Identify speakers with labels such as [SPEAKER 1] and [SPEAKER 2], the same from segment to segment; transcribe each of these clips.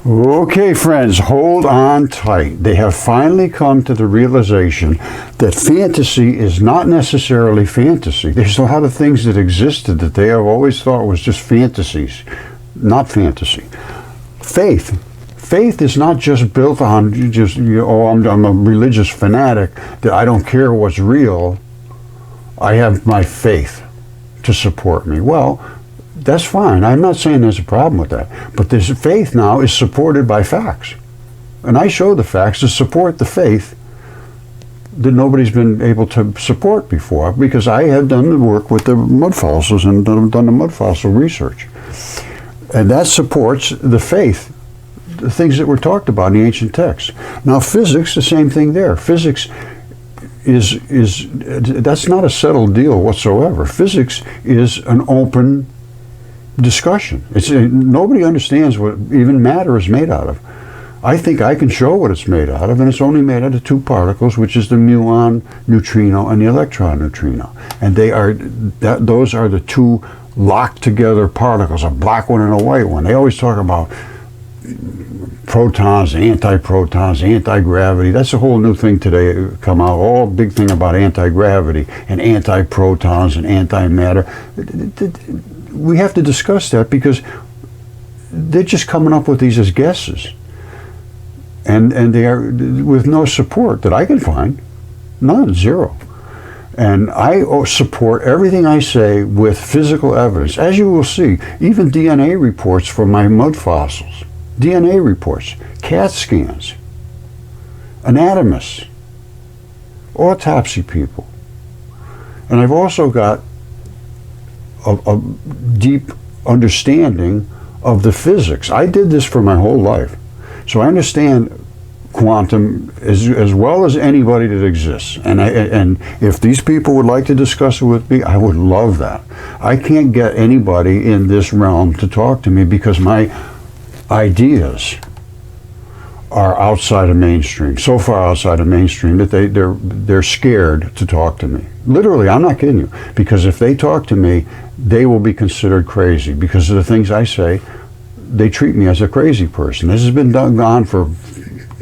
[SPEAKER 1] Okay, friends, hold on tight. They have finally come to the realization that fantasy is not necessarily fantasy. There's a lot of things that existed that they have always thought was just fantasies, not fantasy. Faith. Faith is not just built on just, I'm a religious fanatic, that I don't care what's real. I have my faith to support me. Well, that's fine. I'm not saying there's a problem with that. But this faith now is supported by facts. And I show the facts to support the faith that nobody's been able to support before, because I have done the work with the Mudfossils and done the Mudfossil research. And that supports the faith, the things that were talked about in the ancient texts. Now physics, the same thing there. Physics that's not a settled deal whatsoever. Physics is an open discussion. Nobody understands what even matter is made out of. I think I can show what it's made out of, and it's only made out of two particles, which is the muon neutrino and the electron neutrino. And those are the two locked together particles, a black one and a white one. They always talk about protons, antiprotons, anti-gravity. That's a whole new thing today come out. All big thing about anti-gravity and anti-protons and antimatter. We have to discuss that because they're just coming up with these as guesses. And they are with no support that I can find. None, zero. And I support everything I say with physical evidence. As you will see, even DNA reports from my mud fossils. DNA reports, CAT scans, anatomists, autopsy people. And I've also got a deep understanding of the physics. I did this for my whole life. So I understand quantum as well as anybody that exists. And if these people would like to discuss it with me, I would love that. I can't get anybody in this realm to talk to me because my ideas are outside of mainstream, so far outside of mainstream that they're scared to talk to me. Literally, I'm not kidding you, because if they talk to me, they will be considered crazy because of the things I say. They treat me as a crazy person. This has been done on for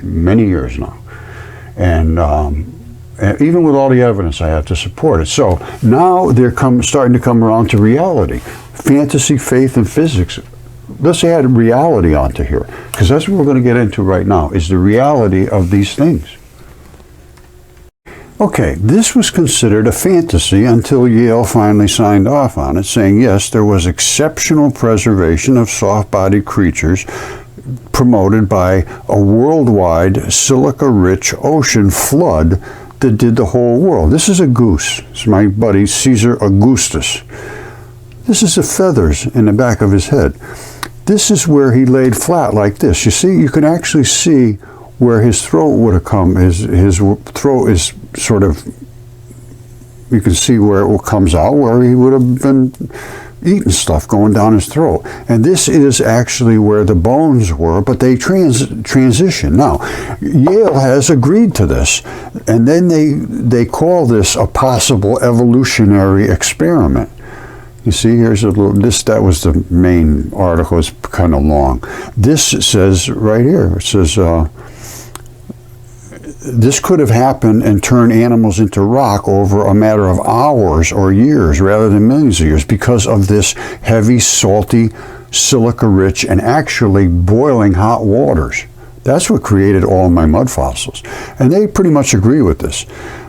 [SPEAKER 1] many years now, and even with all the evidence I have to support it. So now they're starting to come around to reality. Fantasy, faith, and physics. Let's add reality onto here, because that's what we're going to get into right now, is the reality of these things. Okay, this was considered a fantasy until Yale finally signed off on it, saying yes, there was exceptional preservation of soft-bodied creatures promoted by a worldwide silica-rich ocean flood that did the whole world. This is a goose. It's my buddy Caesar Augustus. This is the feathers in the back of his head. This is where he laid flat like this. You see, you can actually see where his throat would have come. His throat is sort of, you can see where it comes out, where he would have been eating stuff going down his throat. And this is actually where the bones were, but they transition. Now, Yale has agreed to this, and then they call this a possible evolutionary experiment. You see, here's a little, that was the main article. It's kind of long. This says right here, it says, this could have happened and turned animals into rock over a matter of hours or years rather than millions of years because of this heavy, salty, silica-rich, and actually boiling hot waters. That's what created all my mud fossils. And they pretty much agree with this.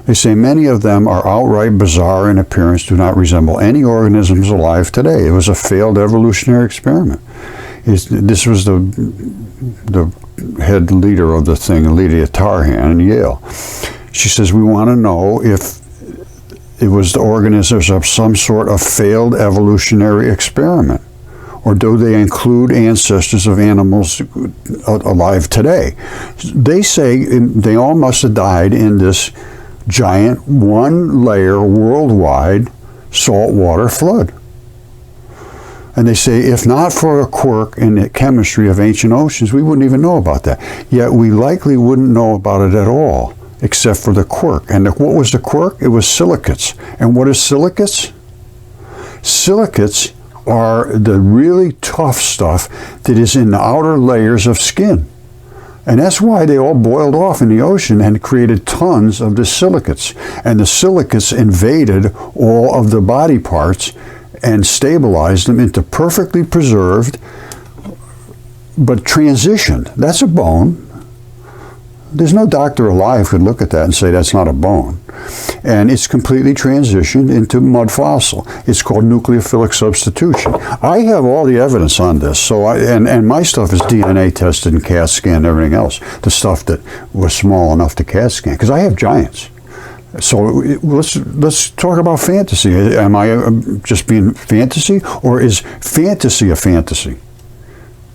[SPEAKER 1] They say many of them are outright bizarre in appearance, do not resemble any organisms alive today. It was a failed evolutionary experiment. This was the head leader of the thing, Lydia Tarhan in Yale. She says, we want to know if it was the organisms of some sort of failed evolutionary experiment, or do they include ancestors of animals alive today? They say they all must have died in this giant one-layer worldwide saltwater flood. And they say, if not for a quirk in the chemistry of ancient oceans, we wouldn't even know about that. Yet we likely wouldn't know about it at all, except for the quirk. And what was the quirk? It was silicates. And what is silicates? Silicates are the really tough stuff that is in the outer layers of skin. And that's why they all boiled off in the ocean and created tons of the silicates. And the silicates invaded all of the body parts and stabilized them into perfectly preserved, but transitioned. That's a bone. There's no doctor alive who could look at that and say that's not a bone. And it's completely transitioned into mud fossil. It's called nucleophilic substitution. I have all the evidence on this, so and my stuff is DNA tested and CAT scan and everything else, the stuff that was small enough to CAT scan, because I have giants. So let's talk about fantasy. Am I just being fantasy, or is fantasy a fantasy?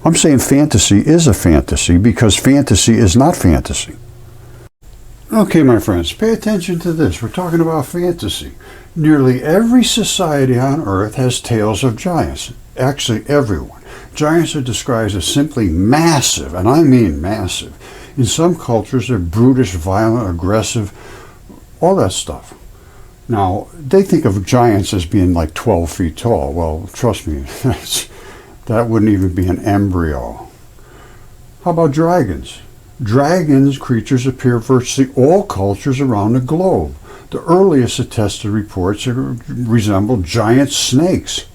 [SPEAKER 1] I'm saying fantasy is a fantasy because fantasy is not fantasy. Okay, my friends, pay attention to this. We're talking about fantasy. Nearly every society on Earth has tales of giants. Actually, everyone. Giants are described as simply massive, and I mean massive. In some cultures, they're brutish, violent, aggressive, all that stuff. Now, they think of giants as being like 12 feet tall. Well, trust me, that wouldn't even be an embryo. How about dragons? Dragons creatures appear virtually all cultures around the globe. The earliest attested reports resemble giant snakes.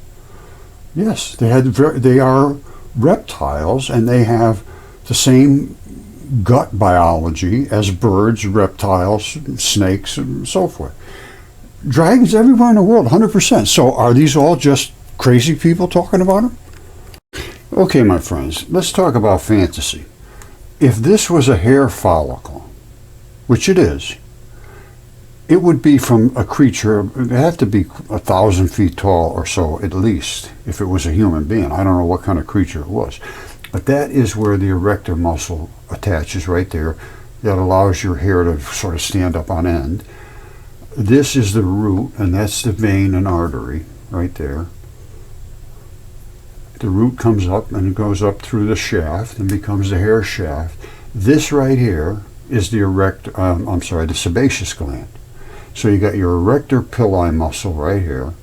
[SPEAKER 1] Yes, they are reptiles, and they have the same gut biology as birds, reptiles, snakes, and so forth. Dragons everywhere in the world, 100%. So are these all just crazy people talking about them? Okay, my friends, let's talk about fantasy. If this was a hair follicle, which it is, it would be from a creature, it'd have to be 1,000 feet tall or so at least, if it was a human being. I don't know what kind of creature it was. But that is where the erector muscle attaches right there. That allows your hair to sort of stand up on end. This is the root, and that's the vein and artery right there. The root comes up and it goes up through the shaft and becomes the hair shaft. This right here is the sebaceous gland. So you got your erector pili muscle right here,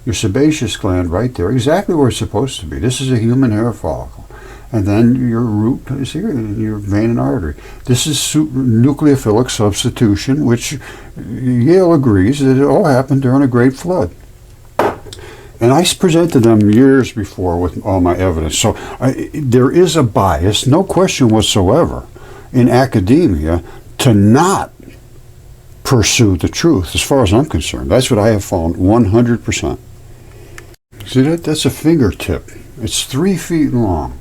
[SPEAKER 1] your sebaceous gland right there, exactly where it's supposed to be. This is a human hair follicle. And then your root is here, your vein and artery. This is nucleophilic substitution, which Yale agrees that it all happened during a great flood. And I presented them years before with all my evidence. So there is a bias, no question whatsoever, in academia to not pursue the truth, as far as I'm concerned. That's what I have found 100%. See, that's a fingertip. It's 3 feet long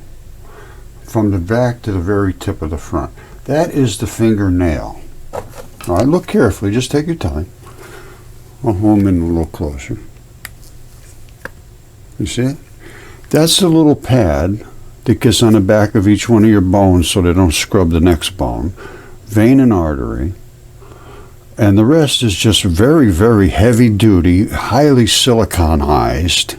[SPEAKER 1] from the back to the very tip of the front. That is the fingernail. All right, look carefully. Just take your time. I'll home in a little closer. You see it? That's the little pad that gets on the back of each one of your bones so they don't scrub the next bone. Vein and artery. And the rest is just very, very heavy-duty, highly siliconized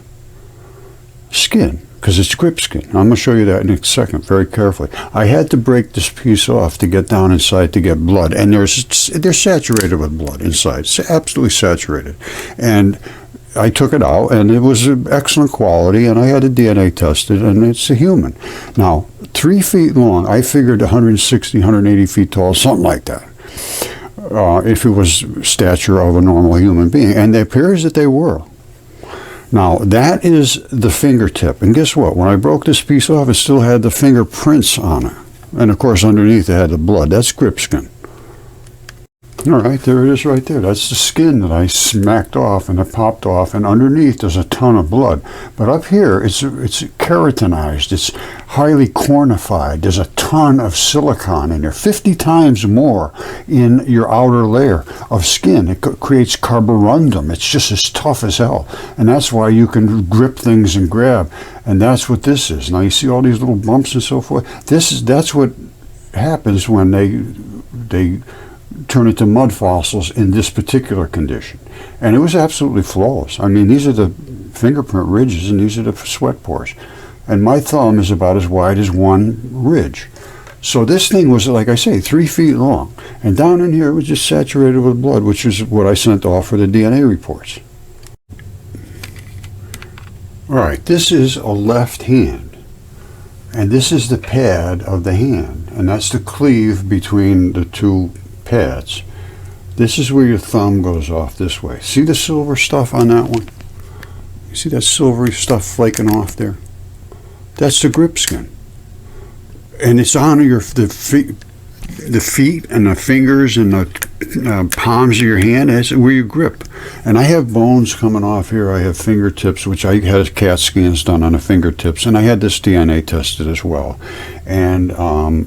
[SPEAKER 1] skin, because it's grip skin. I'm going to show you that in a second, very carefully. I had to break this piece off to get down inside to get blood, and they're saturated with blood inside. It's absolutely saturated. And I took it out, and it was excellent quality, and I had it DNA tested, and it's a human. Now, 3 feet long, I figured 160, 180 feet tall, something like that, if it was stature of a normal human being. And it appears that they were. Now, that is the fingertip. And guess what? When I broke this piece off, it still had the fingerprints on it. And, of course, underneath it had the blood. That's grip skin. All right, there it is right there. That's the skin that I smacked off and it popped off, and underneath there's a ton of blood. But up here, it's keratinized. It's highly cornified. There's a ton of silicon in there, 50 times more in your outer layer of skin. It creates carborundum. It's just as tough as hell. And that's why you can grip things and grab. And that's what this is. Now, you see all these little bumps and so forth? That's what happens when they turn into mud fossils in this particular condition. And it was absolutely flawless. I mean, these are the fingerprint ridges and these are the sweat pores. And my thumb is about as wide as one ridge. So this thing was, like I say, 3 feet long. And down in here it was just saturated with blood, which is what I sent off for the DNA reports. All right, this is a left hand, and this is the pad of the hand, and that's the cleave between the two pads. This is where your thumb goes off this way. See the silver stuff on that one? You see that silvery stuff flaking off there? That's the grip skin. And it's on the feet and the fingers and the palms of your hand. That's where you grip. And I have bones coming off here. I have fingertips, which I had CAT scans done on the fingertips, and I had this DNA tested as well. And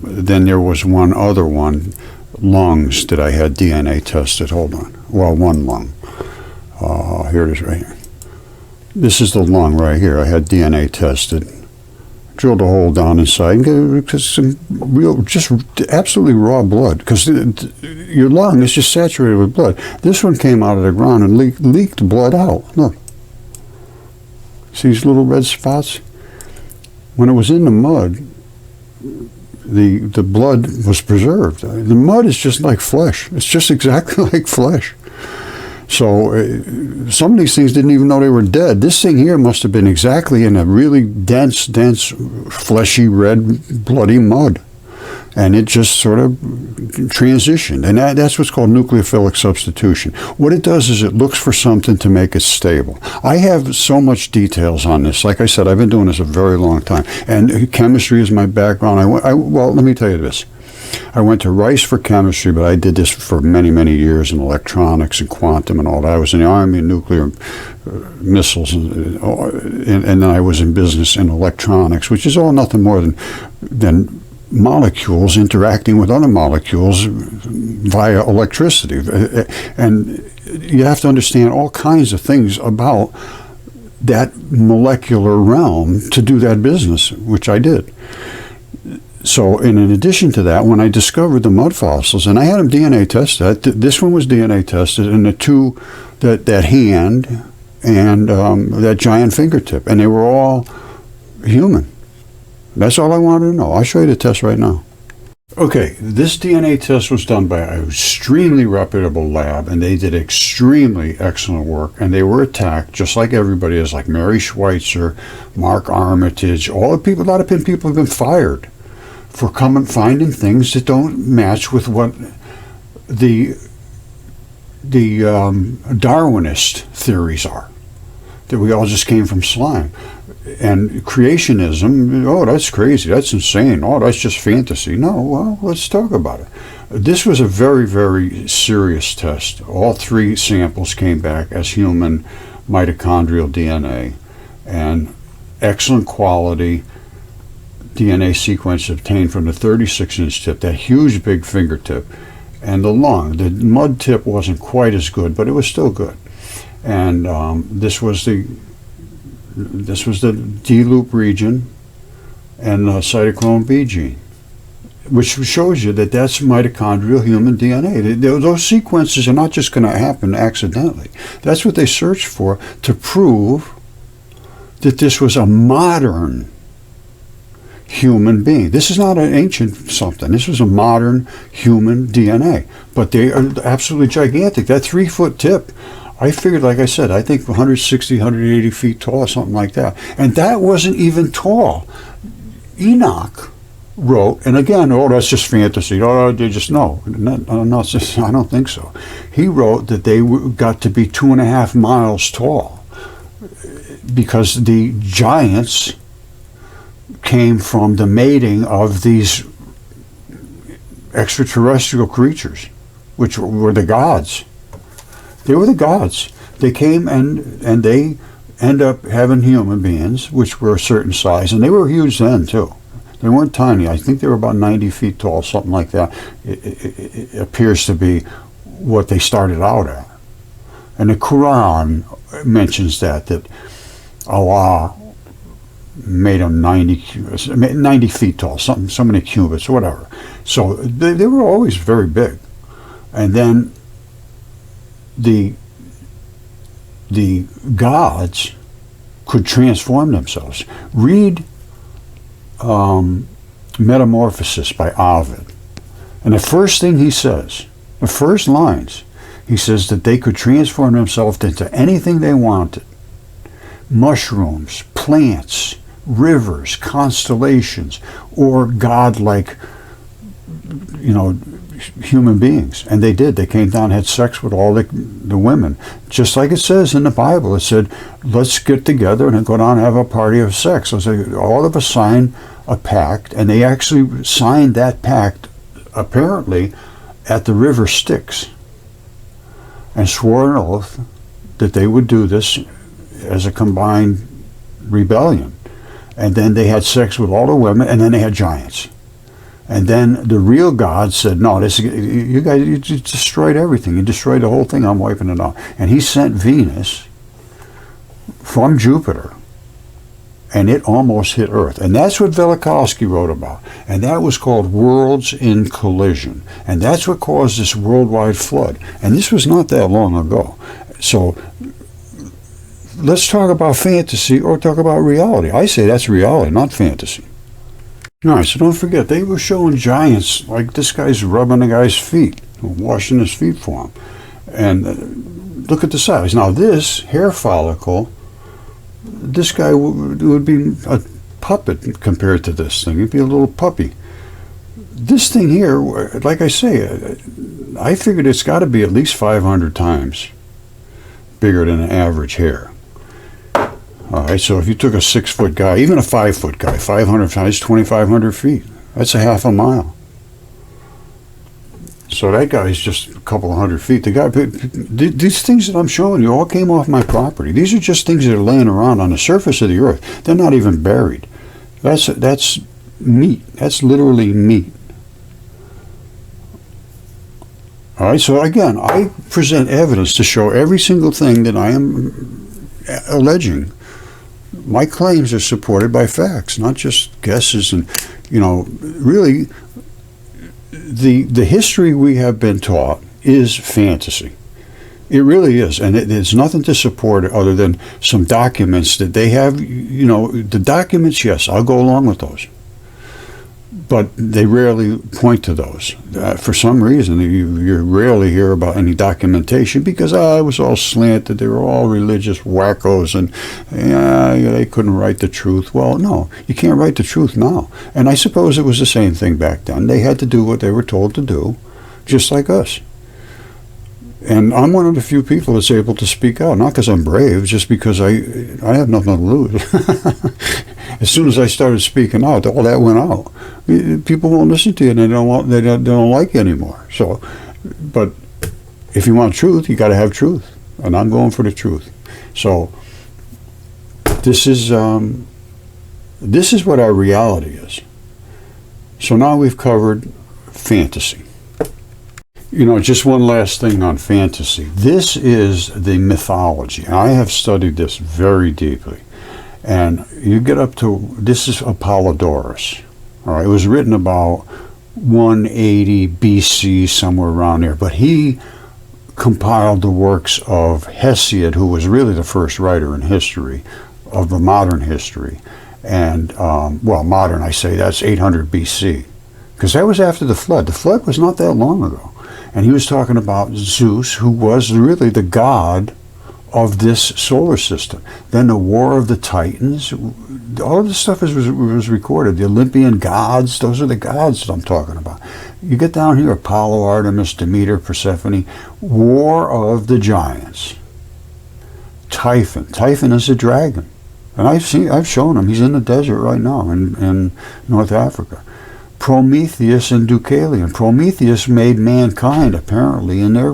[SPEAKER 1] then there was one other one, lungs, that I had DNA tested. Hold on. Well, one lung. Here it is right here. This is the lung right here. I had DNA tested. Drilled a hole down inside and get some real, just absolutely raw blood, because your lung is just saturated with blood. This one came out of the ground and leaked blood out. Look. See these little red spots? When it was in the mud, the blood was preserved. The mud is just like flesh. It's just exactly like flesh. So some of these things didn't even know they were dead. This thing here must have been exactly in a really dense, fleshy, red, bloody mud. And it just sort of transitioned. And that's what's called nucleophilic substitution. What it does is it looks for something to make it stable. I have so much details on this. Like I said, I've been doing this a very long time. And chemistry is my background. Well, let me tell you this. I went to Rice for chemistry, but I did this for many, many years in electronics and quantum and all that. I was in the Army and nuclear missiles, and then I was in business in electronics, which is all nothing more than molecules interacting with other molecules via electricity. And you have to understand all kinds of things about that molecular realm to do that business, which I did. So, in addition to that, when I discovered the Mudfossils, and I had them DNA tested, this one was DNA tested, and the two, that hand and that giant fingertip, and they were all human. That's all I wanted to know. I'll show you the test right now. Okay, this DNA test was done by an extremely reputable lab, and they did extremely excellent work, and they were attacked just like everybody is, like Mary Schweitzer, Mark Armitage, a lot of people have been fired for finding things that don't match with what the Darwinist theories are, that we all just came from slime. And creationism, oh, that's crazy, that's insane, oh, that's just fantasy. No, well, let's talk about it. This was a very, very serious test. All three samples came back as human mitochondrial DNA, and excellent quality DNA sequence obtained from the 36-inch tip, that huge big fingertip, and the lung. The mud tip wasn't quite as good, but it was still good. And this was the D-loop region and the cytochrome B gene, which shows you that that's mitochondrial human DNA. Those sequences are not just going to happen accidentally. That's what they searched for, to prove that this was a modern human being. This is not an ancient something. This was a modern human DNA. But they are absolutely gigantic. That 3-foot tip, I figured, like I said, I think 160, 180 feet tall, something like that. And that wasn't even tall. Enoch wrote, and again, oh, that's just fantasy. Oh, they just, no, I don't think so. He wrote that they got to be 2.5 miles tall because the giants came from the mating of these extraterrestrial creatures, which were the gods. They were the gods. They came and they end up having human beings, which were a certain size, and they were huge then too. They weren't tiny. I think they were about 90 feet tall, something like that. It appears to be what they started out at. And the Quran mentions that Allah made them 90 feet tall, so many cubits, whatever. So they were always very big. And then the gods could transform themselves. Read Metamorphosis by Ovid. And the first thing he says, the first lines, he says that they could transform themselves into anything they wanted. Mushrooms, plants, rivers, constellations, or godlike, human beings. And they did. They came down and had sex with all the women. Just like it says in the Bible. It said, let's get together and go down and have a party of sex. So all of us signed a pact, and they actually signed that pact, apparently, at the river Styx, and swore an oath that they would do this as a combined rebellion. And then they had sex with all the women, and then they had giants. And then the real God said, no, you guys, you destroyed everything. You destroyed the whole thing. I'm wiping it out. And he sent Venus from Jupiter, and it almost hit Earth. And that's what Velikovsky wrote about. And that was called Worlds in Collision. And that's what caused this worldwide flood. And this was not that long ago. So let's talk about fantasy or talk about reality. I say that's reality, not fantasy. All right, so don't forget, they were showing giants, like this guy's rubbing a guy's feet, washing his feet for him. And look at the size. Now this hair follicle, this guy would be a puppet compared to this thing. He'd be a little puppy. This thing here, like I say, I figured it's got to be at least 500 times bigger than an average hair. All right, so if you took a 6-foot guy, even a 5-foot guy, 500 times 2,500 feet, that's a half a mile. So that guy's just a couple of hundred feet. The guy, these things that I'm showing you all came off my property. These are just things that are laying around on the surface of the earth. They're not even buried. That's meat. That's literally meat. All right, so again, I present evidence to show every single thing that I am alleging. My claims are supported by facts, not just guesses. And, really, the history we have been taught is fantasy. It really is. And there's nothing to support it other than some documents that they have. The documents, yes, I'll go along with those. But they rarely point to those. For some reason, you rarely hear about any documentation because it was all slanted. They were all religious wackos, and they couldn't write the truth. Well, no, you can't write the truth now. And I suppose it was the same thing back then. They had to do what they were told to do, just like us. And I'm one of the few people that's able to speak out, not because I'm brave, just because I have nothing to lose. As soon as I started speaking out, all that went out. People won't listen to you, and they don't like you anymore. So, but if you want truth, you got to have truth, and I'm going for the truth. So, this is what our reality is. So now we've covered fantasy. Just one last thing on fantasy. This is the mythology. I have studied this very deeply. And you get up to, this is Apollodorus. All right, it was written about 180 BC, somewhere around there. But he compiled the works of Hesiod, who was really the first writer in history, of the modern history. And, modern, I say, that's 800 BC. Because that was after the flood. The flood was not that long ago. And he was talking about Zeus, who was really the god of this solar system. Then the War of the Titans, all of this stuff was recorded. The Olympian gods, those are the gods that I'm talking about. You get down here, Apollo, Artemis, Demeter, Persephone, War of the Giants. Typhon. Typhon is a dragon. And I've shown him. He's in the desert right now in North Africa. Prometheus and Deucalion. Prometheus made mankind, apparently, in their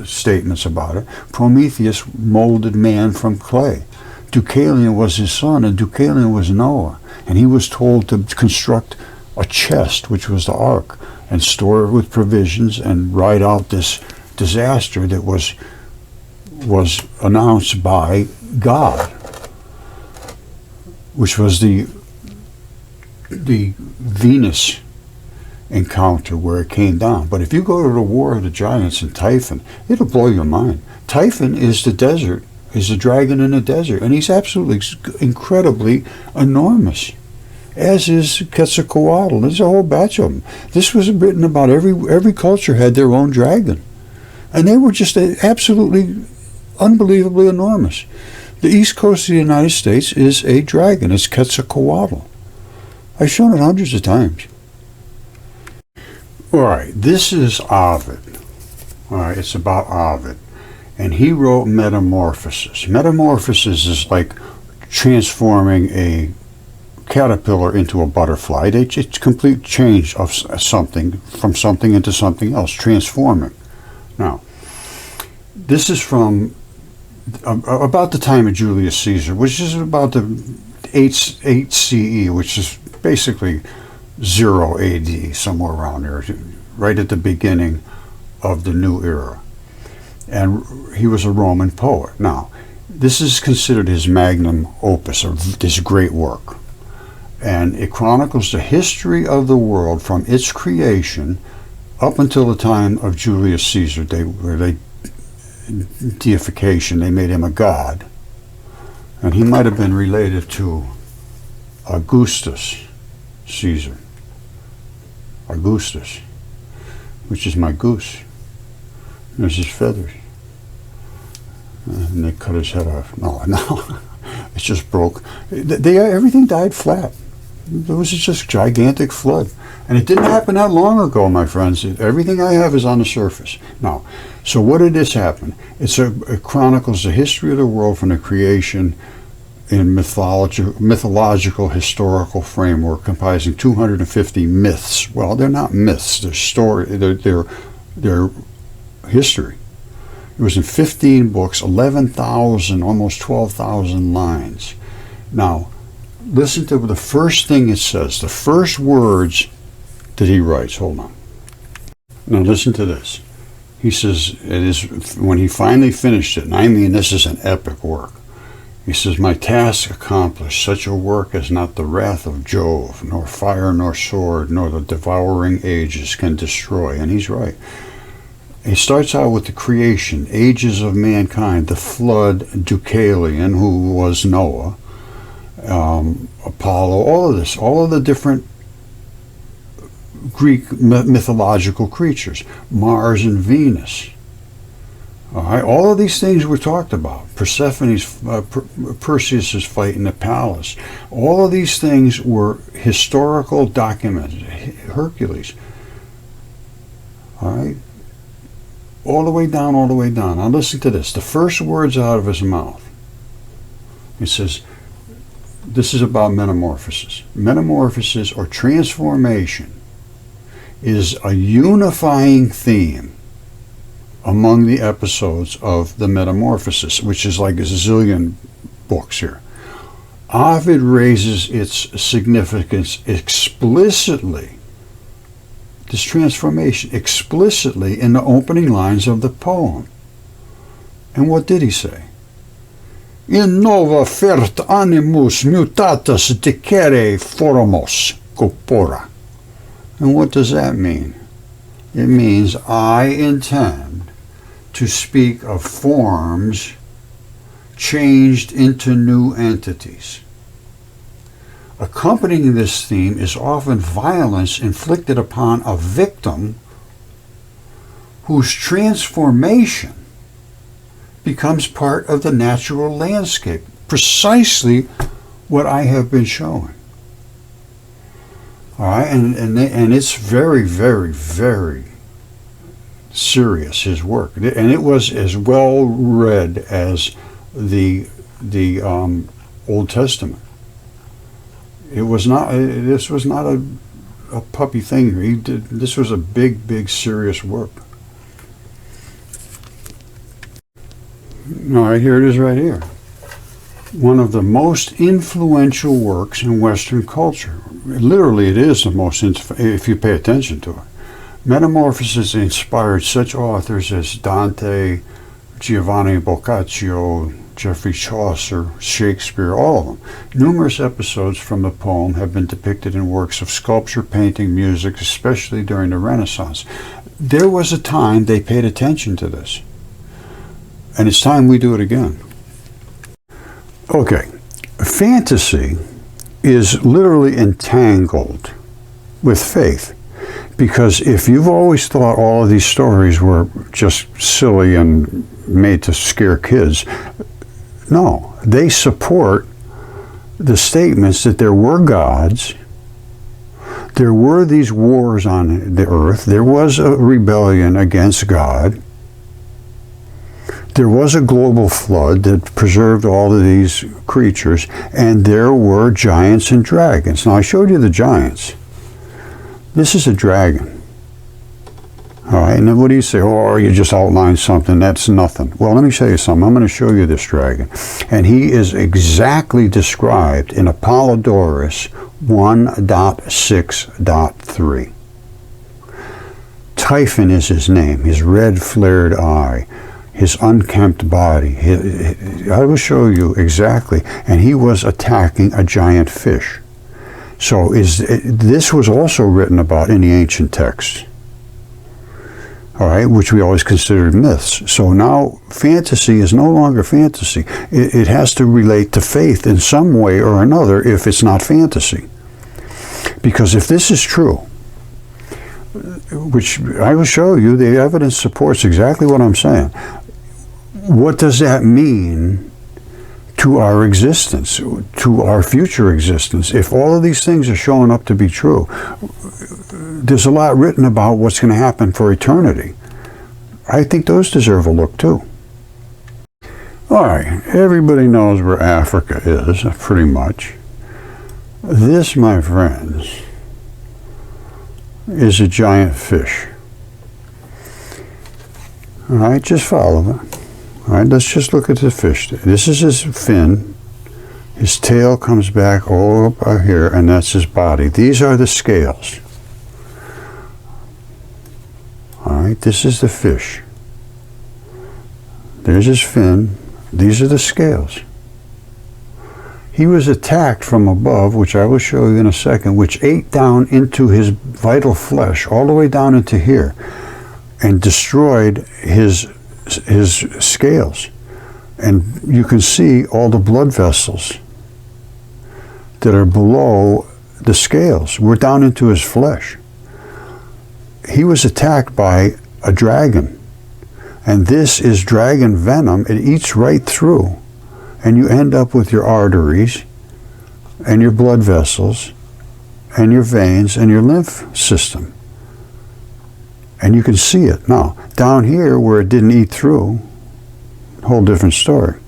[SPEAKER 1] statements about it. Prometheus molded man from clay. Deucalion was his son, and Deucalion was Noah. And he was told to construct a chest, which was the ark, and store it with provisions and ride out this disaster that was announced by God, which was the Venus encounter where it came down. But if you go to the War of the Giants in Typhon, it'll blow your mind. Typhon is the desert, is a dragon in the desert, and he's absolutely incredibly enormous, as is Quetzalcoatl. There's a whole batch of them. This was written about every culture had their own dragon, and they were just absolutely unbelievably enormous. The east coast of the United States is a dragon. It's Quetzalcoatl. I've shown it hundreds of times. All right, this is Ovid. All right, it's about Ovid. And he wrote Metamorphosis. Metamorphosis is like transforming a caterpillar into a butterfly. It's complete change of something, from something into something else, transforming. Now, this is from about the time of Julius Caesar, which is about the 8 CE, which is basically 0 AD, somewhere around there, right at the beginning of the new era. And he was a Roman poet. Now, this is considered his magnum opus, or this great work. And it chronicles the history of the world from its creation up until the time of Julius Caesar, deification. They made him a god. And he might have been related to Augustus Caesar. Augustus, which is my goose. There's his feathers. And they cut his head off. No, it just broke. Everything died flat. There was just a gigantic flood. And it didn't happen that long ago, my friends. Everything I have is on the surface. Now, so what did this happen? It chronicles the history of the world from the creation in mythological historical framework comprising 250 myths. Well, they're not myths. They're story. They're history. It was in 15 books, 11,000, almost 12,000 lines. Now, listen to the first thing it says, the first words that he writes. Hold on. Now listen to this. He says, it is when he finally finished it, and I mean this is an epic work. He says, my task accomplished, such a work as not the wrath of Jove, nor fire, nor sword, nor the devouring ages can destroy. And he's right. He starts out with the creation, ages of mankind, the flood, Deucalion, who was Noah, Apollo, all of this, all of the different Greek mythological creatures, Mars and Venus. All right, all of these things were talked about. Persephone's, Perseus' fight in the palace. All of these things were historical documents. Hercules. All right. All the way down, all the way down. Now listen to this. The first words out of his mouth. It says, this is about metamorphosis. Metamorphosis, or transformation, is a unifying theme among the episodes of the Metamorphosis, which is like a zillion books here. Ovid raises its significance explicitly, this transformation, explicitly in the opening lines of the poem. And what did he say? In nova fert animus mutatus dicere formos corpora. And what does that mean? It means I intend to speak of forms changed into new entities. Accompanying this theme is often violence inflicted upon a victim whose transformation becomes part of the natural landscape. Precisely what I have been showing. All right, and it's very, very, very serious, his work, and it was as well read as the Old Testament. It was not. This was not a puppy thing. He did. This was a big, big, serious work. All right, here it is, right here. One of the most influential works in Western culture. Literally, it is the most, if you pay attention to it. Metamorphosis inspired such authors as Dante, Giovanni Boccaccio, Geoffrey Chaucer, Shakespeare, all of them. Numerous episodes from the poem have been depicted in works of sculpture, painting, music, especially during the Renaissance. There was a time they paid attention to this. And it's time we do it again. Okay, fantasy is literally entangled with faith. Because if you've always thought all of these stories were just silly and made to scare kids, No, they support the statements that there were gods, there were these wars on the earth, there was a rebellion against God, there was a global flood that preserved all of these creatures, and there were giants and dragons. Now, I showed you the giants. This is a dragon. All right, and then what do you say? Oh, you just outlined something. That's nothing. Well, let me show you something. I'm going to show you this dragon. And he is exactly described in Apollodorus 1.6.3. Typhon is his name, his red flared eye, his unkempt body. I will show you exactly. And he was attacking a giant fish. So this was also written about in the ancient texts. All right, which we always considered myths. So now fantasy is no longer fantasy. It has to relate to faith in some way or another if it's not fantasy. Because if this is true, which I will show you, the evidence supports exactly what I'm saying. What does that mean to our existence, to our future existence? If all of these things are showing up to be true, there's a lot written about what's going to happen for eternity. I think those deserve a look too. All right, everybody knows where Africa is, pretty much. This, my friends, is a giant fish. All right, just follow it. All right, let's just look at the fish. This is his fin. His tail comes back all up here, and that's his body. These are the scales. All right, this is the fish. There's his fin. These are the scales. He was attacked from above, which I will show you in a second, which ate down into his vital flesh, all the way down into here, and destroyed his scales. And you can see all the blood vessels that are below the scales. We're down into his flesh. He was attacked by a dragon. And this is dragon venom. It eats right through. And you end up with your arteries and your blood vessels and your veins and your lymph system. And you can see it. Now, down here where it didn't eat through, whole different story.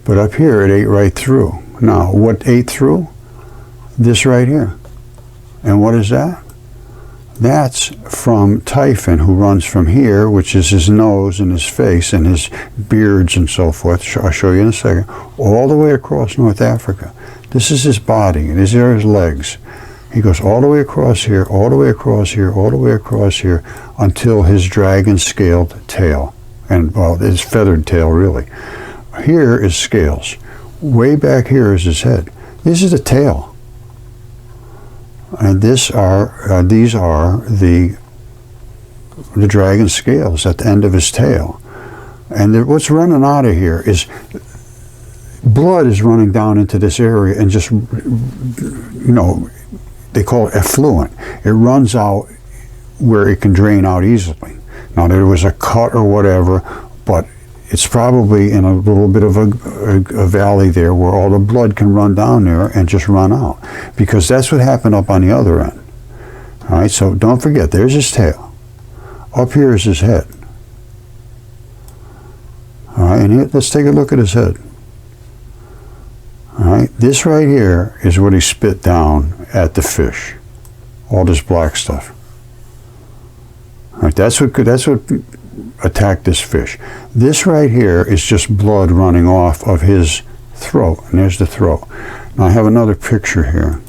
[SPEAKER 1] But up here it ate right through. Now, what ate through? This right here. And what is that? That's from Typhon, who runs from here, which is his nose and his face and his beards and so forth. I'll show you in a second. All the way across North Africa. This is his body. These are his legs. He goes all the way across here, all the way across here, all the way across here, until his dragon-scaled tail. And, well, his feathered tail, really. Here is scales. Way back here is his head. This is the tail. And these are the dragon scales at the end of his tail. And what's running out of here is blood is running down into this area and just, you know, they call it effluent. It runs out where it can drain out easily. Now, there was a cut or whatever, but it's probably in a little bit of a valley there where all the blood can run down there and just run out. Because that's what happened up on the other end. All right, so don't forget, there's his tail. Up here is his head. All right, and here, let's take a look at his head. All right, this right here is what he spit down at the fish. All this black stuff. All right, that's what attacked this fish. This right here is just blood running off of his throat, and there's the throat. Now I have another picture here.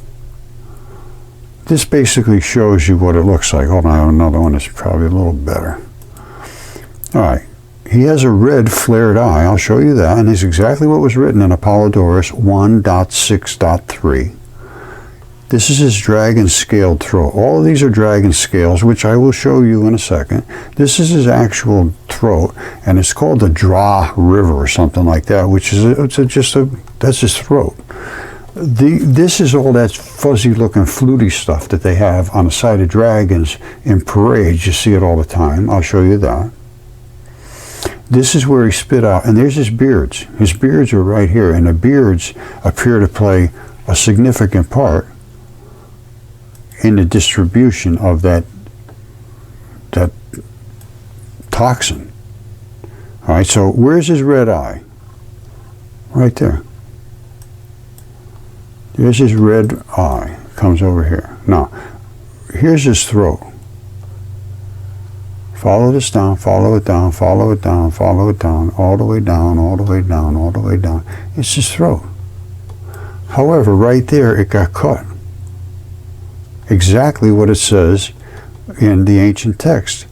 [SPEAKER 1] This basically shows you what it looks like. Hold on, I have another one that's probably a little better. All right, he has a red flared eye. I'll show you that, and it's exactly what was written in Apollodorus 1.6.3. This is his dragon-scaled throat. All of these are dragon scales, which I will show you in a second. This is his actual throat, and it's called the Dra River or something like that, which is that's his throat. This is all that fuzzy-looking fluty stuff that they have on the side of dragons in parades. You see it all the time. I'll show you that. This is where he spit out, and there's his beards. His beards are right here, and the beards appear to play a significant part in the distribution of that toxin. All right, so where's his red eye? Right there. There's his red eye. Comes over here. Now, here's his throat. Follow this down, follow it down, follow it down, follow it down, all the way down, all the way down, all the way down. It's his throat. However, right there, it got cut. Exactly what it says in the ancient text.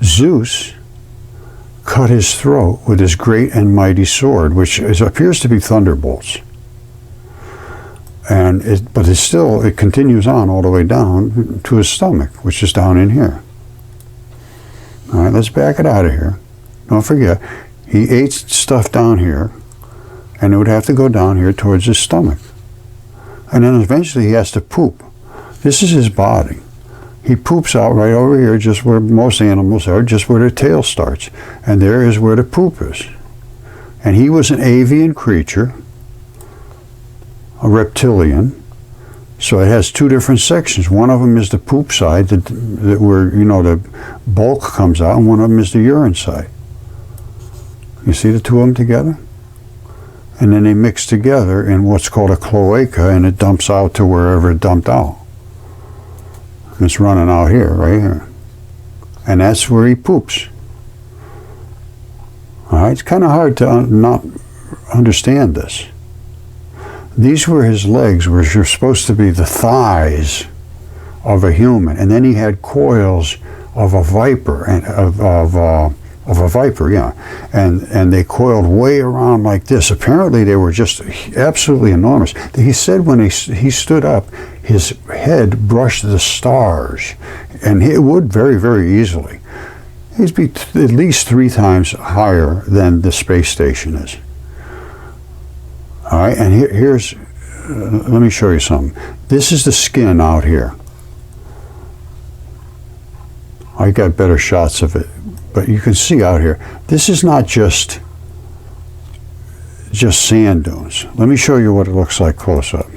[SPEAKER 1] Zeus cut his throat with his great and mighty sword, which appears to be thunderbolts. But it continues on all the way down to his stomach, which is down in here. All right, let's back it out of here. Don't forget, he ate stuff down here, and it would have to go down here towards his stomach. And then eventually he has to poop. This is his body. He poops out right over here, just where most animals are, just where their tail starts. And there is where the poop is. And he was an avian creature, a reptilian. So it has two different sections. One of them is the poop side, where the bulk comes out, and one of them is the urine side. You see the two of them together? And then they mix together in what's called a cloaca, and it dumps out to wherever it dumped out. It's running out here, right here. And that's where he poops. All right, it's kind of hard to not understand this. These were his legs, which are supposed to be the thighs of a human. And then he had coils of a viper, and of a viper, yeah. And they coiled way around like this. Apparently they were just absolutely enormous. He said when he stood up, his head brushed the stars, and it would very, very easily. He'd be at least 3 times higher than the space station is. All right, and here's, let me show you something. This is the skin out here. I got better shots of it, but you can see out here, this is not just sand dunes. Let me show you what it looks like close up.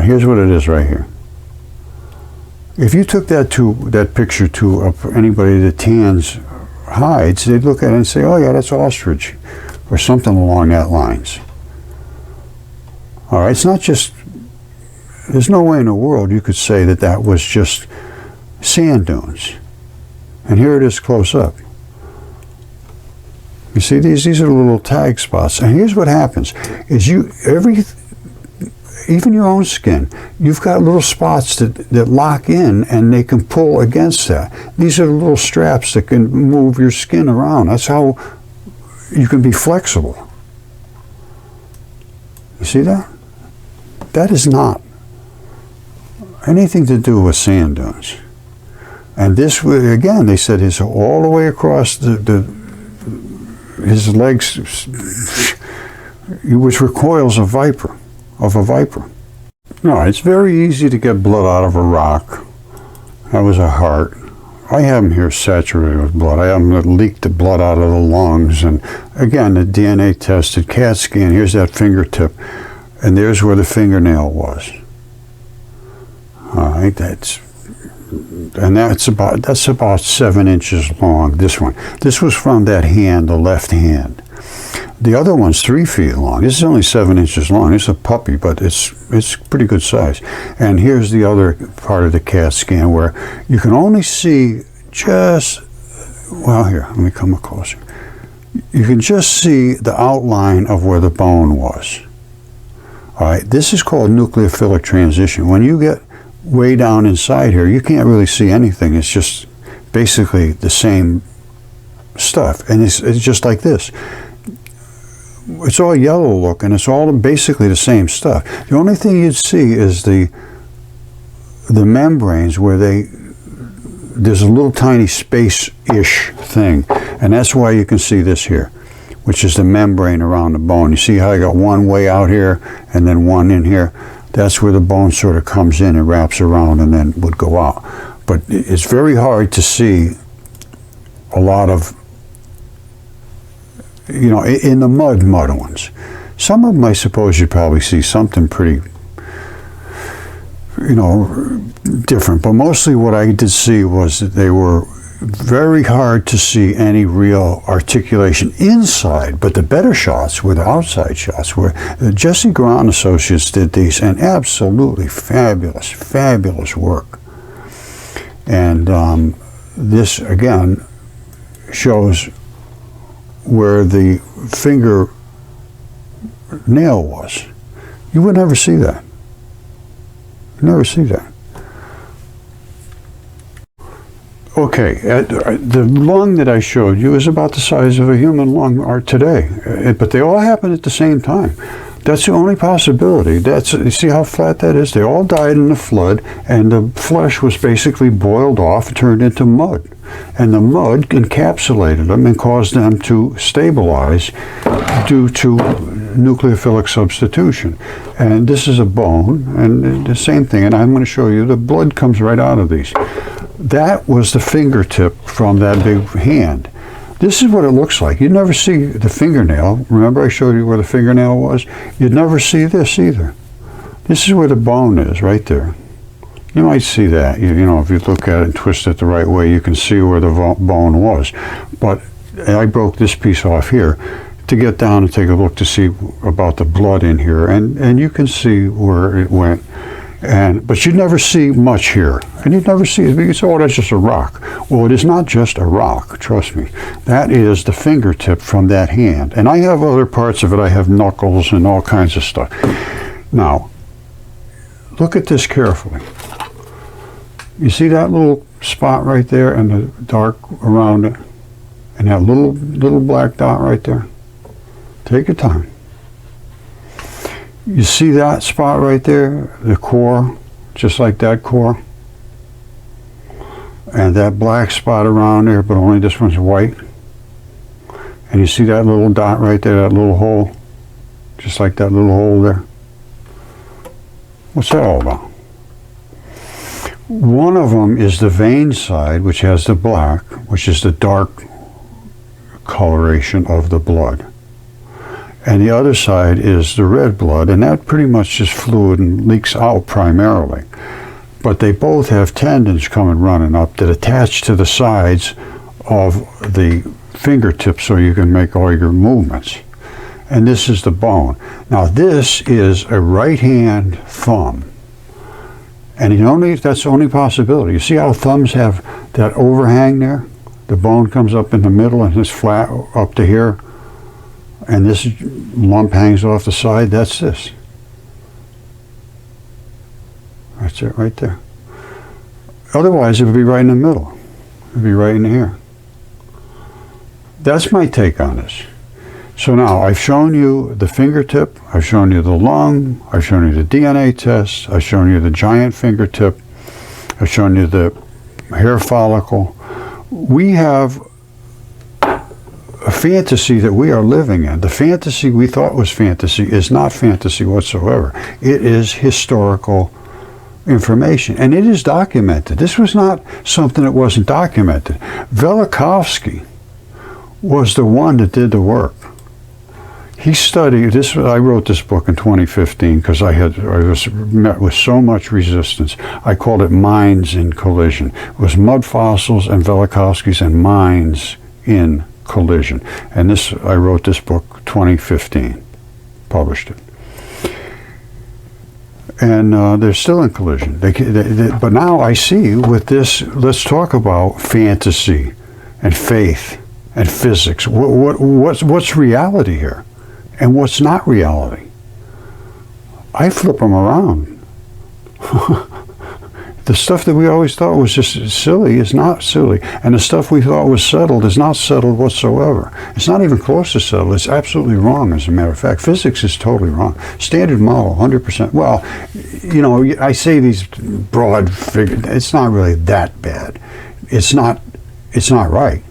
[SPEAKER 1] Here's what it is right here. If you took that picture to anybody that tans hides, they'd look at it and say, oh yeah, that's ostrich, or something along that lines. All right, it's not just, there's no way in the world you could say that was just sand dunes. And here it is close up. You see, these are the little tag spots. And here's what happens, is even your own skin, you've got little spots that lock in, and they can pull against that. These are the little straps that can move your skin around. That's how you can be flexible. You see that? That is not anything to do with sand dunes. And this, again, they said is all the way across his legs, which were coils of a viper. No, it's very easy to get blood out of a rock. That was a heart. I have them here saturated with blood. I have them leaked the blood out of the lungs. And again, the DNA tested, CAT scan, here's that fingertip. And there's where the fingernail was. All right, that's about 7 inches long, this one. This was from that hand, the left hand. The other one's 3 feet long. This is only 7 inches long. It's a puppy, but it's pretty good size. And here's the other part of the CAT scan where you can only see just, well, here, let me come closer. You can just see the outline of where the bone was. All right, this is called nucleophilic transition. When you get way down inside here, you can't really see anything. It's just basically the same stuff. And it's just like this. It's all yellow look, and it's all basically the same stuff. The only thing you'd see is the membranes where there's a little tiny space-ish thing, and that's why you can see this here, which is the membrane around the bone. You see how I got one way out here and then one in here? That's where the bone sort of comes in and wraps around and then would go out. but it's very hard to see a lot of, in the mud ones. Some of them, I suppose, you'd probably see something pretty, different. But mostly what I did see was that they were very hard to see any real articulation inside. But the better shots were the outside shots, where Jesse Grant and Associates did these, and absolutely fabulous work. And this, again, shows where the finger nail was. You would never see that. You never see that. Okay, the lung that I showed you is about the size of a human lung are today, but they all happen at the same time. That's the only possibility. You see how flat that is? They all died in the flood, and the flesh was basically boiled off and turned into mud. And the mud encapsulated them and caused them to stabilize due to nucleophilic substitution. And this is a bone, and the same thing. And I'm going to show you the blood comes right out of these. That was the fingertip from that big hand. This is what it looks like. You'd never see the fingernail. Remember I showed you where the fingernail was? You'd never see this either. This is where the bone is, right there. You might see that. If you look at it and twist it the right way, you can see where the bone was. But I broke this piece off here to get down and take a look to see about the blood in here. And you can see where it went. But you'd never see much here. And you'd never see it. You say, oh, that's just a rock. Well, it is not just a rock, trust me. That is the fingertip from that hand. And I have other parts of it. I have knuckles and all kinds of stuff. Now, look at this carefully. You see that little spot right there and the dark around it? And that little black dot right there? Take your time. You see that spot right there, the core, just like that core? And that black spot around there, but only this one's white. And you see that little dot right there, that little hole, just like that little hole there? What's that all about? One of them is the vein side, which has the black, which is the dark coloration of the blood. And the other side is the red blood, and that pretty much just fluid and leaks out primarily. But they both have tendons coming running up that attach to the sides of the fingertips so you can make all your movements. And this is the bone. Now this is a right hand thumb. And that's the only possibility. You see how thumbs have that overhang there? The bone comes up in the middle and it's flat up to here. And this lump hangs off the side. That's this. That's it right there. Otherwise, it would be right in the middle. It would be right in here. That's my take on this. So now, I've shown you the fingertip. I've shown you the lung. I've shown you the DNA test. I've shown you the giant fingertip. I've shown you the hair follicle. We have a fantasy that we are living in. The fantasy we thought was fantasy is not fantasy whatsoever. It is historical information, and it is documented. This was not something that wasn't documented. Velikovsky was the one that did the work. He studied this. I wrote this book in 2015 because I was met with so much resistance. I called it Minds in Collision. It was Mudfossils and Velikovskys and Minds in Collision. And I wrote this book 2015, published it. And they're still in collision. But now I see with this, let's talk about fantasy and faith and physics. What's reality here? And what's not reality? I flip them around. The stuff that we always thought was just silly is not silly. And the stuff we thought was settled is not settled whatsoever. It's not even close to settled. It's absolutely wrong, as a matter of fact. Physics is totally wrong. Standard model, 100%. Well, I say these broad figures. It's not really that bad. It's not right.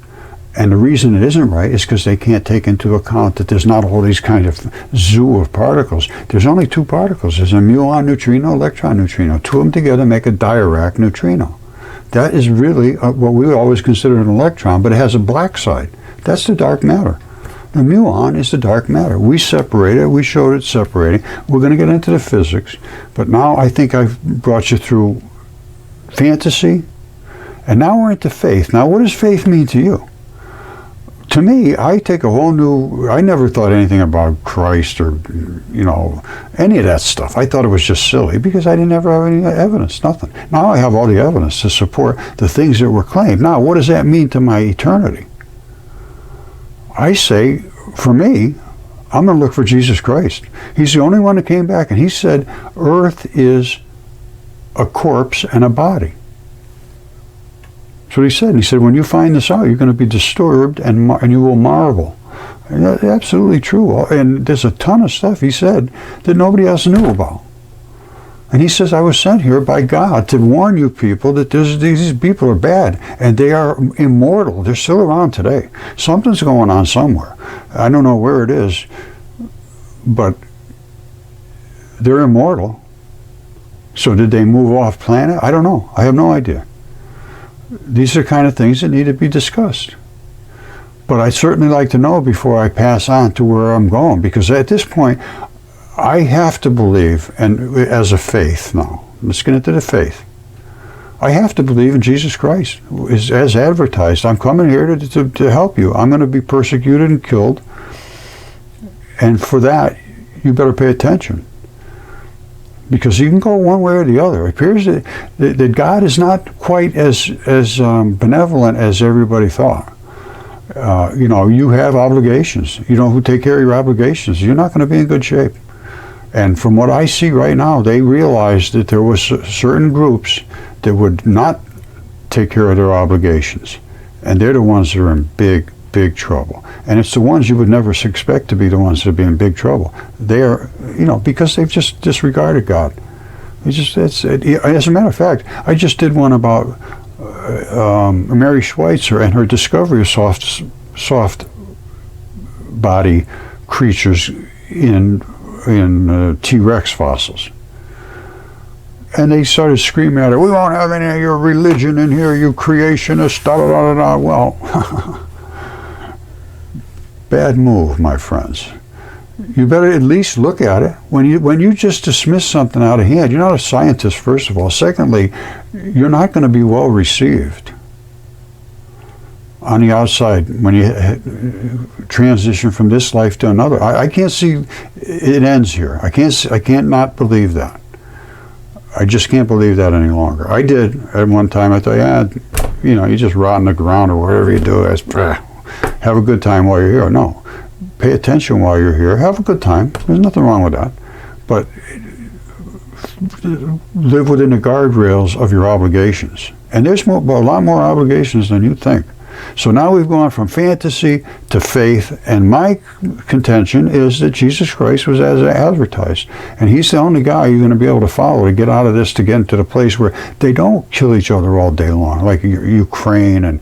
[SPEAKER 1] And the reason it isn't right is because they can't take into account that there's not all these kind of zoo of particles. There's only two particles. There's a muon neutrino, electron neutrino. Two of them together make a Dirac neutrino. That is really what we always consider an electron, but it has a black side. That's the dark matter. The muon is the dark matter. We separate it. We showed it separating. We're going to get into the physics, but now I think I've brought you through fantasy, and now we're into faith. Now, what does faith mean to you? To me, I take a whole new, I never thought anything about Christ or, any of that stuff. I thought it was just silly because I didn't ever have any evidence, nothing. Now I have all the evidence to support the things that were claimed. Now, what does that mean to my eternity? I say, for me, I'm going to look for Jesus Christ. He's the only one that came back, and he said, earth is a corpse and a body. That's what he said. He said, when you find this out, you're going to be disturbed and you will marvel. And that's absolutely true. And there's a ton of stuff he said that nobody else knew about. And he says, I was sent here by God to warn you people that these people are bad and they are immortal. They're still around today. Something's going on somewhere. I don't know where it is, but they're immortal. So did they move off planet? I don't know. I have no idea. These are kind of things that need to be discussed. But I'd certainly like to know before I pass on to where I'm going, because at this point, I have to believe, and as a faith now, let's get into the faith. I have to believe in Jesus Christ, as advertised. I'm coming here to help you. I'm going to be persecuted and killed. And for that, you better pay attention. Because you can go one way or the other. It appears that God is not quite as benevolent as everybody thought. You have obligations. You don't take care of your obligations, you're not going to be in good shape. And from what I see right now, they realized that there was certain groups that would not take care of their obligations. And they're the ones that are in big, big trouble. And it's the ones you would never expect to be the ones that are in big trouble. They're, because they've just disregarded God. As a matter of fact, I just did one about Mary Schweitzer and her discovery of soft body creatures in T-Rex fossils. And they started screaming at her, we won't have any of your religion in here, you creationists, da da da da da. Well, bad move, my friends. You better at least look at it. When you just dismiss something out of hand, you're not a scientist, first of all. Secondly, you're not going to be well received on the outside when you transition from this life to another. I can't see it ends here. I can't not believe that. I just can't believe that any longer. I did at one time. I thought, you just rot in the ground or whatever you do. Have a good time while you're here. No, pay attention while you're here. Have a good time. There's nothing wrong with that. But live within the guardrails of your obligations. And there's a lot more obligations than you think. So now we've gone from fantasy to faith, and my contention is that Jesus Christ was as advertised. And he's the only guy you're going to be able to follow to get out of this, to get into the place where they don't kill each other all day long, like Ukraine and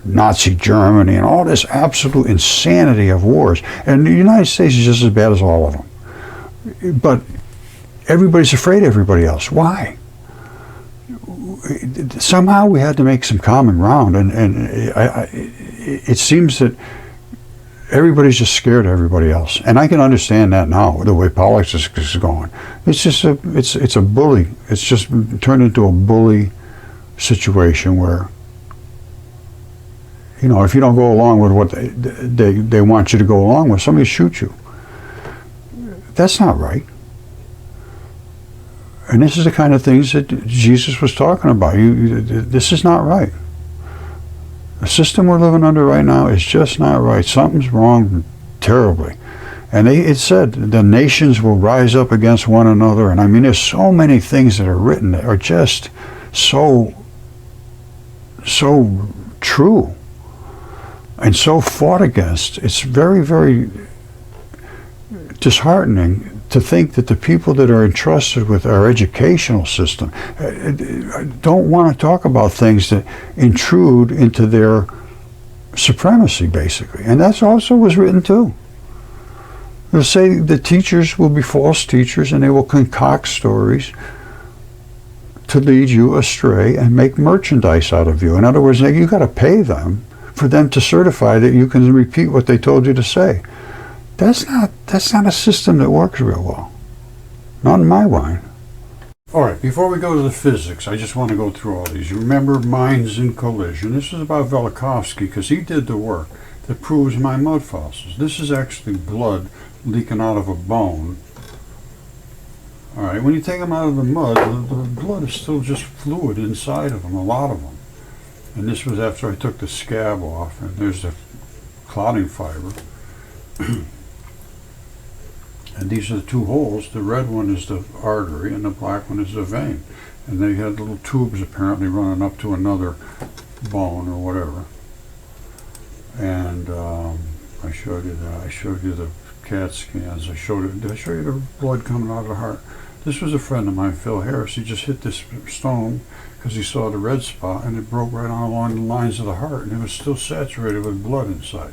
[SPEAKER 1] Nazi Germany and all this absolute insanity of wars. And the United States is just as bad as all of them. But everybody's afraid of everybody else. Why? Somehow we had to make some common ground, and it seems that everybody's just scared of everybody else. And I can understand that now, the way politics is going. It's just it's a bully. It's just turned into a bully situation where, if you don't go along with what they want you to go along with, somebody shoot you. That's not right. And this is the kind of things that Jesus was talking about. This is not right. The system we're living under right now is just not right. Something's wrong terribly. And it said the nations will rise up against one another. And I mean, there's so many things that are written that are just so true and so fought against. It's very, very disheartening to think that the people that are entrusted with our educational system don't want to talk about things that intrude into their supremacy, basically. And that's also was written too. They'll say the teachers will be false teachers and they will concoct stories to lead you astray and make merchandise out of you. In other words, you got to pay them for them to certify that you can repeat what they told you to say. That's not a system that works real well. Not in my mind. All right, before we go to the physics, I just want to go through all these. You remember minds in collision. This is about Velikovsky because he did the work that proves my mud fossils. This is actually blood leaking out of a bone. All right, when you take them out of the mud, the blood is still just fluid inside of them, a lot of them. And this was after I took the scab off, and there's the clotting fiber. And these are the two holes. The red one is the artery, and the black one is the vein. And they had little tubes apparently running up to another bone or whatever. And I showed you that. I showed you the CAT scans. Did I show you the blood coming out of the heart? This was a friend of mine, Phil Harris. He just hit this stone because he saw the red spot, and it broke right on along the lines of the heart, and it was still saturated with blood inside.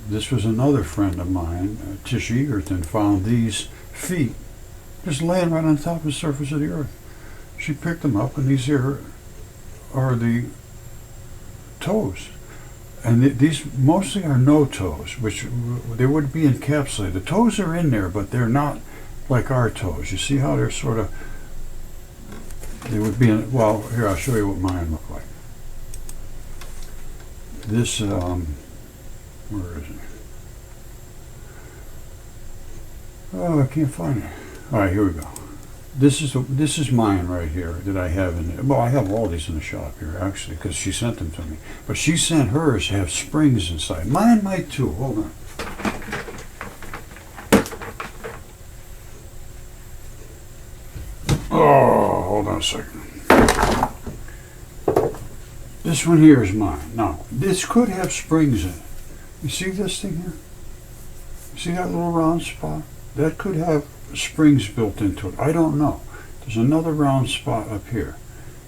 [SPEAKER 1] This was another friend of mine, Tish Egerton, found these feet just laying right on top of the surface of the earth. She picked them up, and these here are the toes. And these mostly are no toes, which they would be encapsulated. The toes are in there, but they're not like our toes. You see how they're sort of, they would be in, well, here, I'll show you what mine look like. This, where is it? Oh, I can't find it. All right, here we go. This is mine right here that I have in there. Well, I have all these in the shop here, actually, because she sent them to me. But she sent hers to have springs inside. Mine might too. Hold on. Oh, hold on a second. This one here is mine. Now, this could have springs in it. You see this thing here? See that little round spot? That could have springs built into it. I don't know. There's another round spot up here.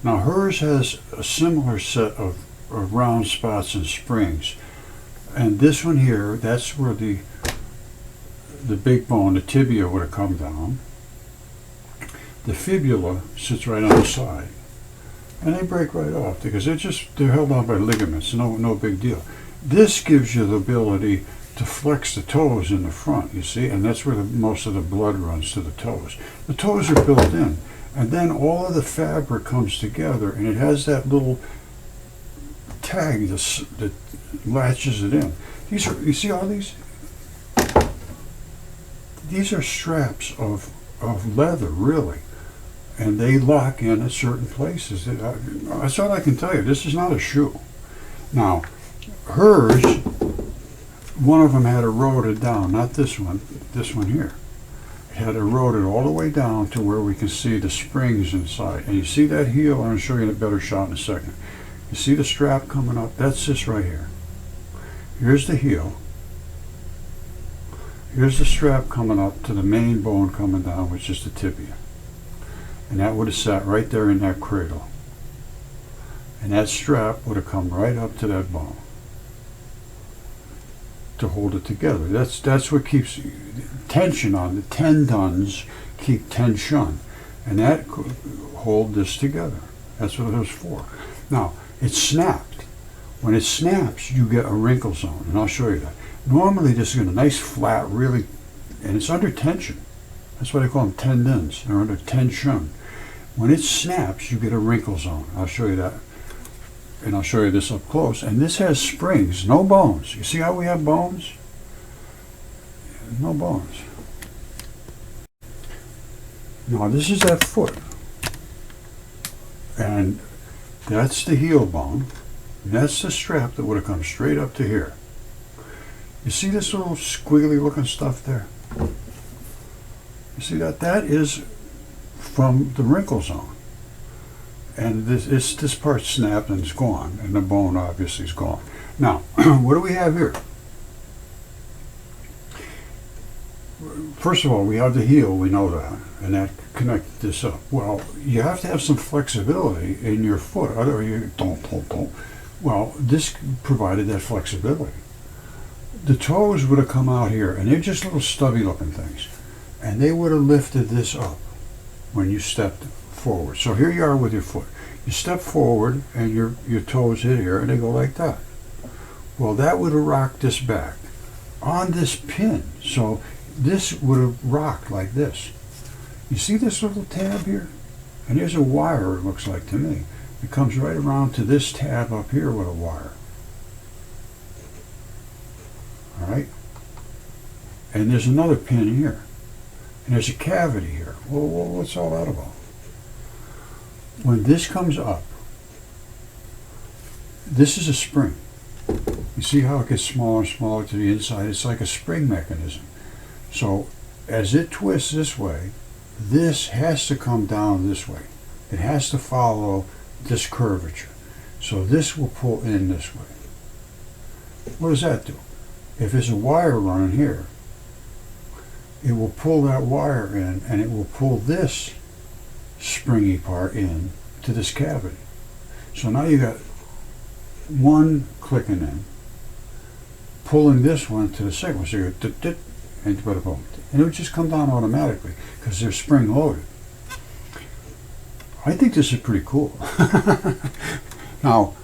[SPEAKER 1] Now hers has a similar set of round spots and springs. And this one here, that's where the big bone, the tibia, would have come down. The fibula sits right on the side. And they break right off because they're held on by ligaments. No big deal. This gives you the ability to flex the toes in the front, you see, and that's where most of the blood runs to the toes. The toes are built in, and then all of the fabric comes together, and it has that little tag that latches it in. These are, you see all these? These are straps of leather, really, and they lock in at certain places. That's all I can tell you. This is not a shoe. Now, hers, one of them had eroded down, not this one here. It had eroded all the way down to where we can see the springs inside. And you see that heel? I'm going to show you a better shot in a second. You see the strap coming up? That's this right here. Here's the heel. Here's the strap coming up to the main bone coming down, which is the tibia. And that would have sat right there in that cradle. And that strap would have come right up to that bone to hold it together. That's what keeps tension on. The tendons keep tension, and that could hold this together. That's what it was for. Now, it snapped. When it snaps, you get a wrinkle zone, and I'll show you that. Normally, this is a nice flat, really, and it's under tension. That's why they call them tendons. They're under tension. When it snaps, you get a wrinkle zone. I'll show you that. And I'll show you this up close. And this has springs, no bones. You see how we have bones? No bones. Now this is that foot. And that's the heel bone. And that's the strap that would have come straight up to here. You see this little squiggly looking stuff there? You see that? That is from the wrinkle zone. And this part snapped and it's gone, and the bone obviously is gone. Now, what do we have here? First of all, we have the heel, we know that, and that connected this up. Well, you have to have some flexibility in your foot, or you don't. Well, this provided that flexibility. The toes would have come out here, and they're just little stubby looking things, and they would have lifted this up. when you stepped forward. So here you are with your foot. You step forward and your toes hit here and they go like that. Well, that would have rocked this back on this pin. So this would have rocked like this. You see this little tab here? And here's a wire, it looks like to me. It comes right around to this tab up here with a wire. All right? And there's another pin here. And there's a cavity here. Well, what's all that about? When this comes up, this is a spring. You see how it gets smaller and smaller to the inside? It's like a spring mechanism. So as it twists this way, this has to come down this way. It has to follow this curvature. So this will pull in this way. What does that do? If there's a wire running here, it will pull that wire in and it will pull this springy part in to this cavity. So now you got one clicking in, pulling this one to the second one. So you go and it would just come down automatically because they're spring loaded. I think this is pretty cool. Now,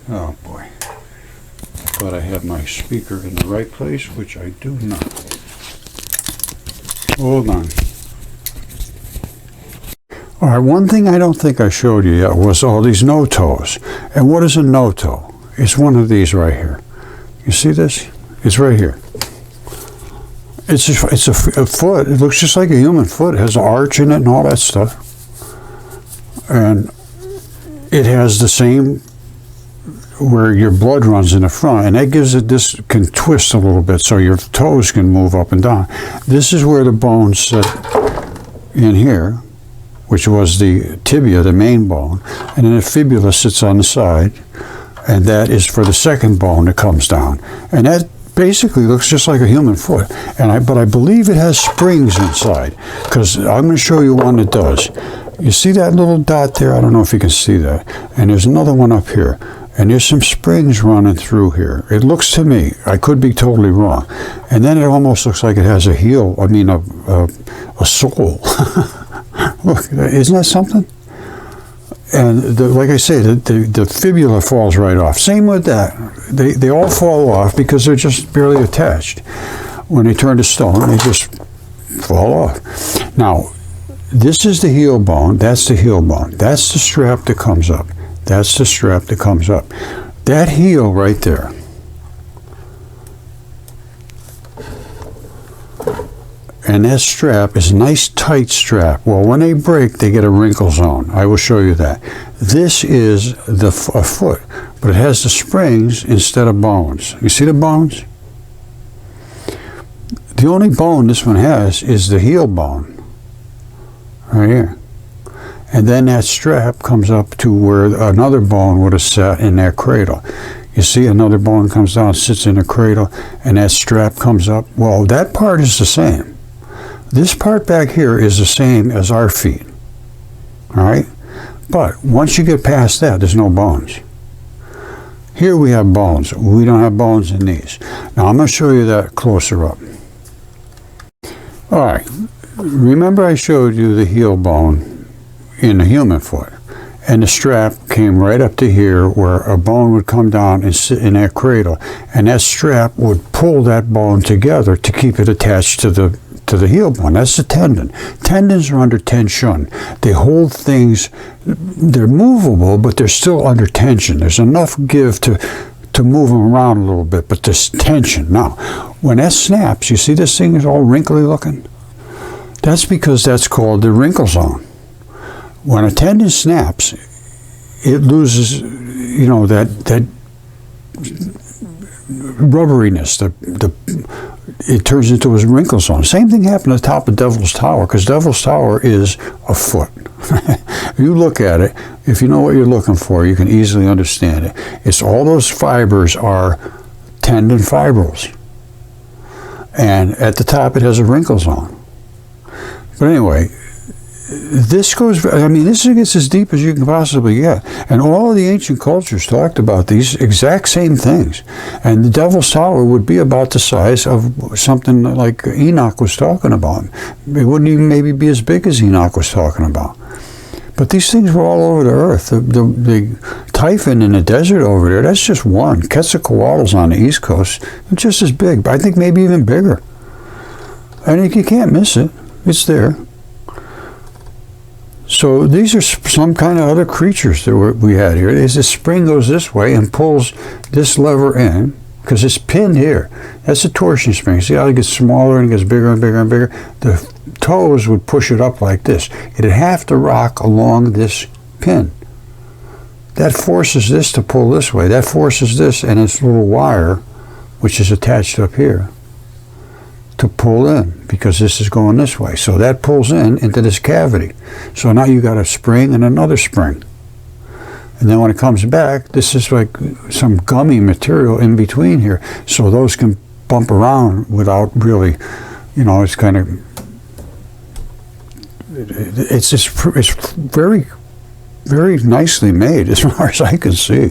[SPEAKER 1] oh boy, I thought I had my speaker in the right place, which I do not. Hold on. All right, one thing I don't think I showed you yet was all these no-toes. And what is a no-toe? It's one of these right here. You see this? It's right here. It's a foot. It looks just like a human foot. It has an arch in it and all that stuff. And it has the same where your blood runs in the front, and that gives it this, can twist a little bit so your toes can move up and down. This is where the bones sit in here, which was the tibia, the main bone, and then the fibula sits on the side, and that is for the second bone that comes down. And that basically looks just like a human foot. But I believe it has springs inside, because I'm going to show you one that does. You see that little dot there? I don't know if you can see that. And there's another one up here. And there's some springs running through here. It looks to me, I could be totally wrong. And then it almost looks like it has a heel, I mean a soul. Look, isn't that something? And like I say, the fibula falls right off. Same with that. They all fall off because they're just barely attached. When they turn to stone, they just fall off. Now, this is the heel bone. That's the heel bone. That's the strap that comes up. That's the strap that comes up. That heel right there. And that strap is a nice tight strap. Well, when they break, they get a wrinkle zone. I will show you that. This is a foot, but it has the springs instead of bones. You see the bones? The only bone this one has is the heel bone, right here. And then that strap comes up to where another bone would have sat in that cradle. You see another bone comes down, sits in the cradle, and that strap comes up. Well, that part is the same. This part back here is the same as our feet, all right? But once you get past that, there's no bones. Here we have bones. We don't have bones in these. Now, I'm going to show you that closer up. All right, remember I showed you the heel bone in the human foot, and the strap came right up to here where a bone would come down and sit in that cradle, and that strap would pull that bone together to keep it attached to the heel bone. That's the tendon. Tendons are under tension. They hold things, they're movable, but they're still under tension. There's enough give to move them around a little bit, but there's tension. Now, when that snaps, you see this thing is all wrinkly looking? That's because that's called the wrinkle zone. When a tendon snaps, it loses, you know, that rubberiness. It turns into a wrinkle zone. Same thing happened at the top of Devil's Tower, because Devil's Tower is a foot. You look at it, if you know what you're looking for, you can easily understand it. It's all those fibers are tendon fibrils. And at the top it has a wrinkle zone. But anyway, this goes, I mean, this gets as deep as you can possibly get. And all of the ancient cultures talked about these exact same things. And the Devil's Tower would be about the size of something like Enoch was talking about. It wouldn't even maybe be as big as Enoch was talking about. But these things were all over the earth. The Typhon in the desert over there, that's just one. Quetzalcoatl's on the East Coast, it's just as big, but I think maybe even bigger. And you can't miss it. It's there. So these are some kind of other creatures that we had here. Is the spring goes this way and pulls this lever in, because it's pinned here. That's a torsion spring. See how it gets smaller and gets bigger and bigger and bigger? The toes would push it up like this. It'd have to rock along this pin. That forces this to pull this way. That forces this and its little wire, which is attached up here, to pull in, because this is going this way. So that pulls in into this cavity. So now you got a spring and another spring. And then when it comes back, this is like some gummy material in between here. So those can bump around without really, it's kind of, it's very, very nicely made as far as I can see.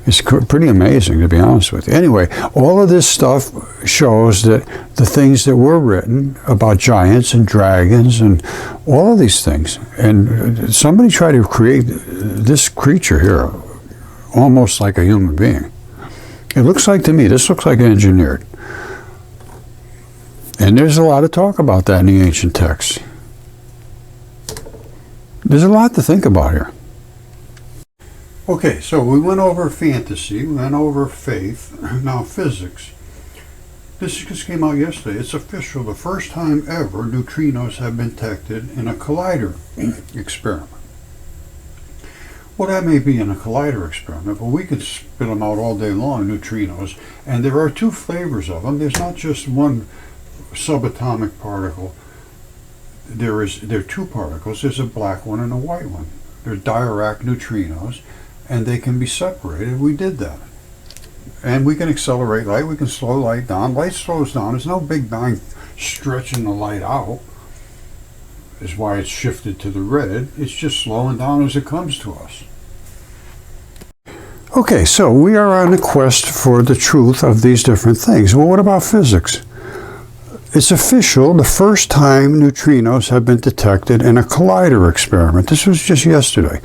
[SPEAKER 1] It's pretty amazing, to be honest with you. Anyway, all of this stuff shows that the things that were written about giants and dragons and all of these things, and somebody tried to create this creature here almost like a human being. It looks like, to me, this looks like engineered. And there's a lot of talk about that in the ancient texts. There's a lot to think about here. Okay, so we went over fantasy, we went over faith, now physics. This just came out yesterday. It's official. The first time ever neutrinos have been detected in a collider experiment. Well, that may be in a collider experiment, but we could spit them out all day long, neutrinos. And there are two flavors of them. There's not just one subatomic particle. There are two particles. There's a black one and a white one. They're Dirac neutrinos, and they can be separated. We did that. And we can accelerate light, we can slow light down. Light slows down. There's no big bang stretching the light out, is why it's shifted to the red. It's just slowing down as it comes to us. Okay, so we are on a quest for the truth of these different things. Well, what about physics? It's official. The first time neutrinos have been detected in a collider experiment. This was just yesterday.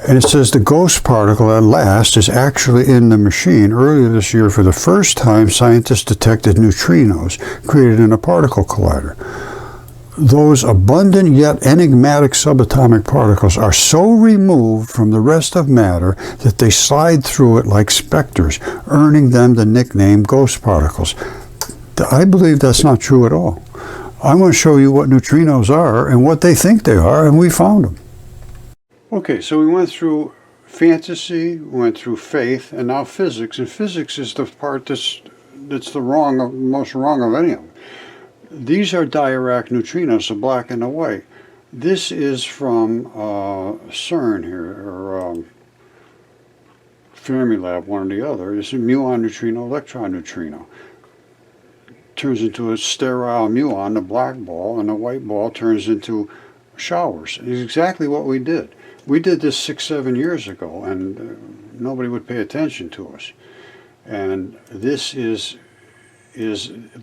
[SPEAKER 1] And it says the ghost particle at last is actually in the machine. Earlier this year, for the first time, scientists detected neutrinos created in a particle collider. Those abundant yet enigmatic subatomic particles are so removed from the rest of matter that they slide through it like specters, earning them the nickname ghost particles. I believe that's not true at all. I'm going to show you what neutrinos are and what they think they are, and we found them. Okay, so we went through fantasy, we went through faith, and now physics. And physics is the part that's the most wrong of any of them. These are Dirac neutrinos, the black and the white. This is from CERN here, or Fermilab, one or the other. It's a muon neutrino, electron neutrino. Turns into a sterile muon, the black ball, and the white ball turns into showers. It's exactly what we did. We did this 6-7 years ago, and nobody would pay attention to us. And this is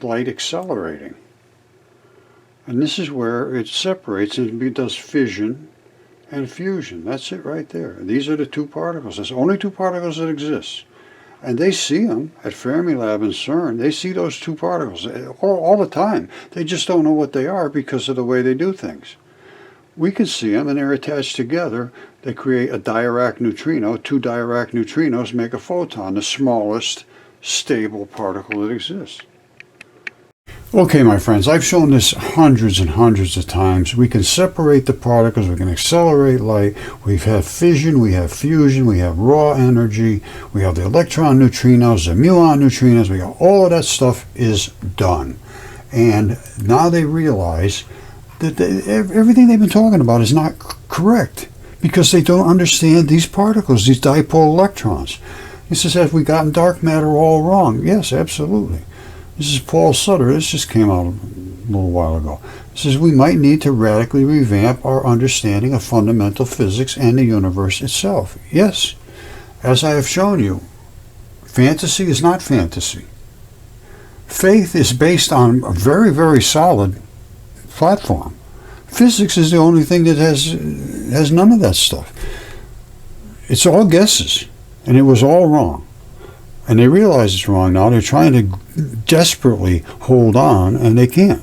[SPEAKER 1] light accelerating. And this is where it separates and does fission and fusion. That's it right there. These are the two particles. There's only two particles that exist. And they see them at Fermilab and CERN. They see those two particles all the time. They just don't know what they are because of the way they do things. We can see them, and they're attached together. They create a Dirac neutrino. Two Dirac neutrinos make a photon, the smallest stable particle that exists. Okay, my friends, I've shown this hundreds and hundreds of times. We can separate the particles, we can accelerate light, we have fission, we have fusion, we have raw energy, we have the electron neutrinos, the muon neutrinos, we have all of that stuff is done. And now they realize that everything they've been talking about is not correct, because they don't understand these particles, these dipole electrons. He says, have we gotten dark matter all wrong? Yes, absolutely. This is Paul Sutter. This just came out a little while ago. It says we might need to radically revamp our understanding of fundamental physics and the universe itself. Yes, as I have shown you, fantasy is not fantasy. Faith is based on a very, very solid platform. Physics is the only thing that has none of that stuff. It's all guesses, and it was all wrong. And they realize it's wrong now. They're trying to desperately hold on, and they can't.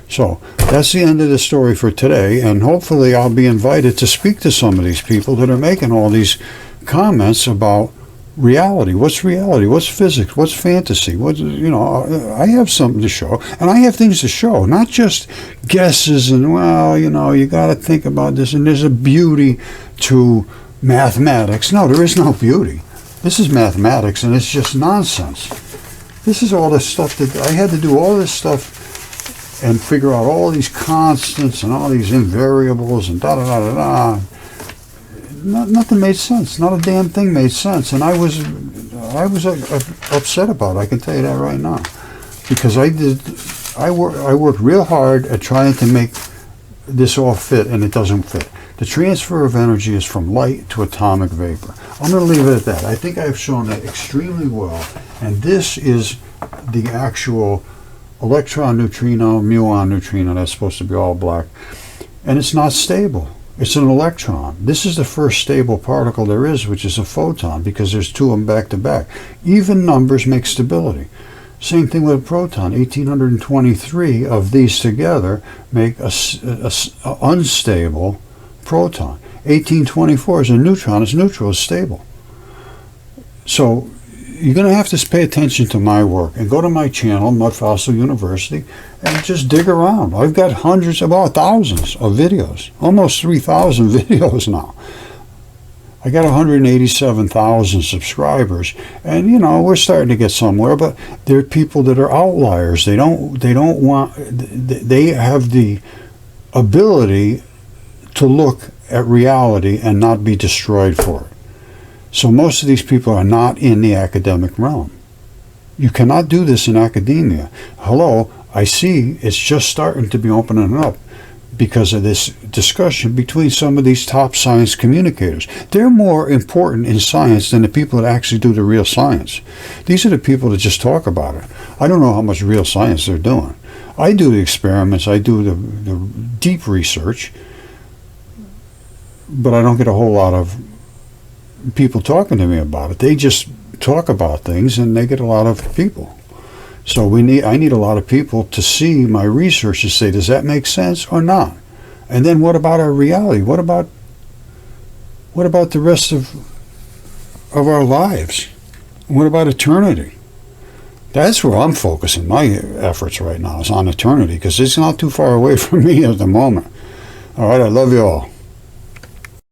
[SPEAKER 1] So that's the end of the story for today, and hopefully I'll be invited to speak to some of these people that are making all these comments about reality. What's reality? What's physics? What's fantasy? What, you know, I have something to show, and I have things to show, not just guesses and, well, you know, you got to think about this, and there's a beauty to mathematics. No, there is no beauty. This is mathematics, and it's just nonsense. This is all this stuff that I had to do, all this stuff, and figure out all these constants and all these invariables and da-da-da-da-da. Nothing made sense. Not a damn thing made sense. And I was upset about it. I can tell you that right now. Because I worked real hard at trying to make this all fit, and it doesn't fit. The transfer of energy is from light to atomic vapor. I'm going to leave it at that. I think I've shown that extremely well. And this is the actual electron neutrino, muon neutrino. That's supposed to be all black. And it's not stable. It's an electron. This is the first stable particle there is, which is a photon, because there's two of them back to back. Even numbers make stability. Same thing with a proton. 1,823 of these together make a unstable proton. 1824 is a neutron. It's neutral. It's stable. So you're going to have to pay attention to my work and go to my channel, Mudfossil University, and just dig around. I've got hundreds, about thousands of videos, almost 3,000 videos now. I got 187,000 subscribers, and you know, we're starting to get somewhere. But there are people that are outliers. They have the ability to look at reality and not be destroyed for it. So most of these people are not in the academic realm. You cannot do this in academia. Hello, I see it's just starting to be opening up because of this discussion between some of these top science communicators. They're more important in science than the people that actually do the real science. These are the people that just talk about it. I don't know how much real science they're doing. I do the experiments, I do the deep research, but I don't get a whole lot of people talking to me about it. They just talk about things and they get a lot of people. So I need a lot of people to see my research and say, does that make sense or not? And then what about our reality? What about the rest of our lives? What about eternity? That's where I'm focusing my efforts right now, is on eternity, because it's not too far away from me at the moment. All right, I love you all.